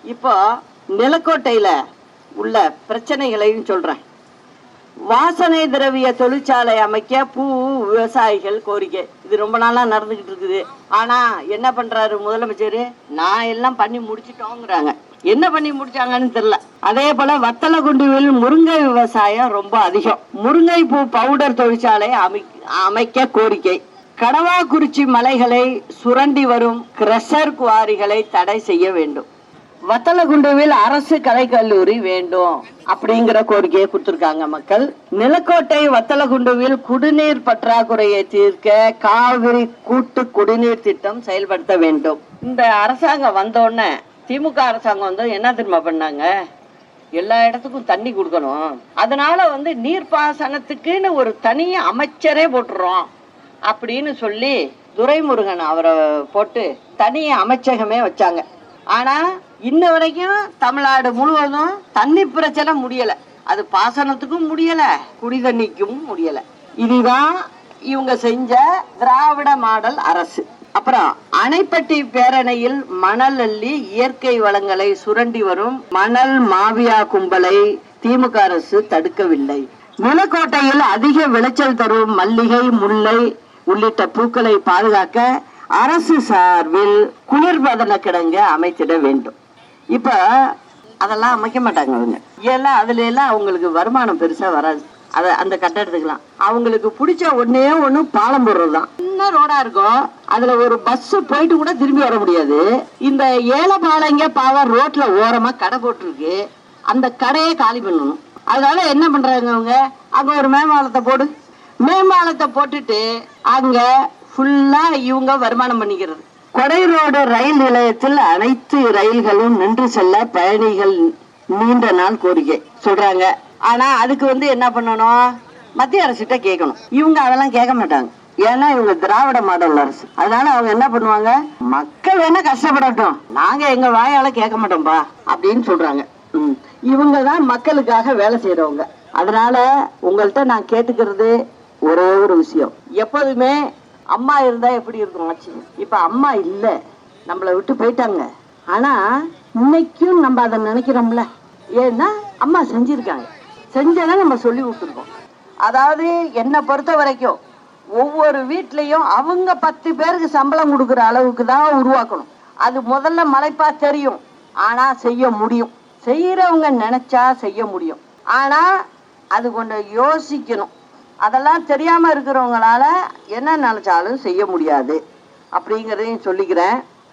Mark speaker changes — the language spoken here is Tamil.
Speaker 1: இப்போ நிலக்கோட்டையில உள்ள பிரச்சனைகளையும் சொல்றேன். வாசனை திரவிய தொழிற்சாலை அமைக்க பூ விவசாயிகள் கோரிக்கை. இது ரொம்ப நாளா நடந்துகிட்டு இருக்குது. ஆனா என்ன பண்றாரு முதலமைச்சர், நான் எல்லாம் பண்ணி முடிச்சிட்டோங்கிறாங்க. என்ன பண்ணி முடிச்சாங்கன்னு தெரியல. அதே போல வத்தலகுண்டுவில் முருங்கை விவசாயம் ரொம்ப அதிகம். முருங்கை பூ பவுடர் தொழிற்சாலை அமைக்க கோரிக்கை. கடவாக்குறிச்சி மலைகளை சுரண்டி வரும் கிரஷர் குவாரிகளை தடை செய்ய வேண்டும். வத்தலகுண்டுவில் அரசு கலைக்கல்லூரி வேண்டும் அப்படிங்கிற கோரிக்கையை கொடுத்திருக்காங்க மக்கள். நிலக்கோட்டை வத்தலகுண்டுவில் குடிநீர் பற்றாக்குறையை தீர்க்க காவிரி கூட்டு குடிநீர் திட்டம் செயல்படுத்த வேண்டும். இந்த அரசாங்கம் வந்தோடனே திமுக அரசாங்கம் வந்து என்ன தெரியுமா பண்ணாங்க, எல்லா இடத்துக்கும் தண்ணி கொடுக்கணும், அதனால நீர்ப்பாசனத்துக்குன்னு ஒரு தனி அமைச்சரே போட்டுறோம் அப்படின்னு சொல்லி துரைமுருகன் அவரை போட்டு தனி அமைச்சகமே வச்சாங்க. ஆனா இன்ன வரைக்கும் தமிழ்நாடு முழுவதும் தண்ணி பிரச்சனை முடியல. அது பாசனத்துக்கும் முடியல, குடி தண்ணிக்கும் முடியல. இதுதான் இவங்க செஞ்ச திராவிட மாடல் அரசு. அப்புறம் அணைப்பட்டி பேரணையில் மணல் அள்ளி இயற்கை வளங்களை சுரண்டி வரும் மணல் மாவியா கும்பலை திமுக அரசு தடுக்கவில்லை. நிலக்கோட்டையில் அதிக விளைச்சல் தரும் மல்லிகை, முல்லை உள்ளிட்ட பூக்களை பாதுகாக்க அரசு சார்பில் குளிர்பதன கிடங்கு அமைத்திட வேண்டும். இப்ப அதெல்லாம் அமைக்க மாட்டாங்க அவங்க. ஏன்னா அதுல எல்லாம் அவங்களுக்கு வருமானம் பெருசா வராது. அந்த கட்டடத்துக்குலாம் அவங்களுக்கு பிடிச்ச ஒன்னே ஒண்ணு பாலம் போடுறதுதான். சின்ன ரோடா இருக்கும், அதுல ஒரு பஸ் போயிட்டு கூட திரும்பி வர முடியாது. இந்த ஏலப்பாளைங்க பாவம் ரோட்ல ஓரமா கடை போட்டுருக்கு, அந்த கடையை காலி பண்ணணும். அதனால என்ன பண்றாங்க அவங்க, அங்க ஒரு மேம்பாலத்தை போடு, மேம்பாலத்தை போட்டுட்டு அங்க ஃபுல்லா இவங்க வருமானம் பண்ணிக்கிறது. கொடை ரோடு ரயில் நிலையத்தில் அனைத்து ரயில்களும் நின்று செல்ல பயணிகள் நீண்ட நாள் கோரிக்கை சொல்றாங்க. ஆனா அதுக்கு என்ன பண்ணணும், மத்திய அரசிட்ட கேட்கணும். இவங்க அதெல்லாம் கேட்க மாட்டாங்க. ஏன்னா இவங்க திராவிட மாடல் அரசு. அதனால அவங்க என்ன பண்ணுவாங்க, மக்கள் வேணா கஷ்டப்படட்டும், நாங்க எங்க வாயால கேட்க மாட்டோம்பா அப்படின்னு சொல்றாங்க. இவங்கதான் மக்களுக்காக வேலை செய்யறவங்க. அதனால உங்கள்கிட்ட நான் கேட்டுக்கிறது ஒரே ஒரு விஷயம், எப்போதுமே அம்மா இருந்தா எப்படி இருக்கும் ஆச்சு. இப்ப அம்மா இல்ல, நம்மளை விட்டு போயிட்டாங்க. ஆனா இன்னைக்கும் நம்ம அதை நினைக்கிறோம்ல, ஏன்னா அம்மா செஞ்சிருக்காங்க, செஞ்சதை நம்ம சொல்லி விட்டுருக்கோம். அதாவது என்னை பொறுத்த வரைக்கும் ஒவ்வொரு வீட்லயும் அவங்க 10 பேருக்கு சம்பளம் கொடுக்குற அளவுக்கு தான் உருவாக்கணும். அது முதல்ல மலைப்பா தெரியும், ஆனா செய்ய முடியும். செய்யறவங்க நினைச்சா செய்ய முடியும், ஆனா அது கொஞ்சம் யோசிக்கணும். அதெல்லாம் தெரியாம இருக்கிறவங்களால என்ன நினைச்சாலும் செய்ய முடியாது அப்படிங்கிறதையும் சொல்லிக்கிறேன்.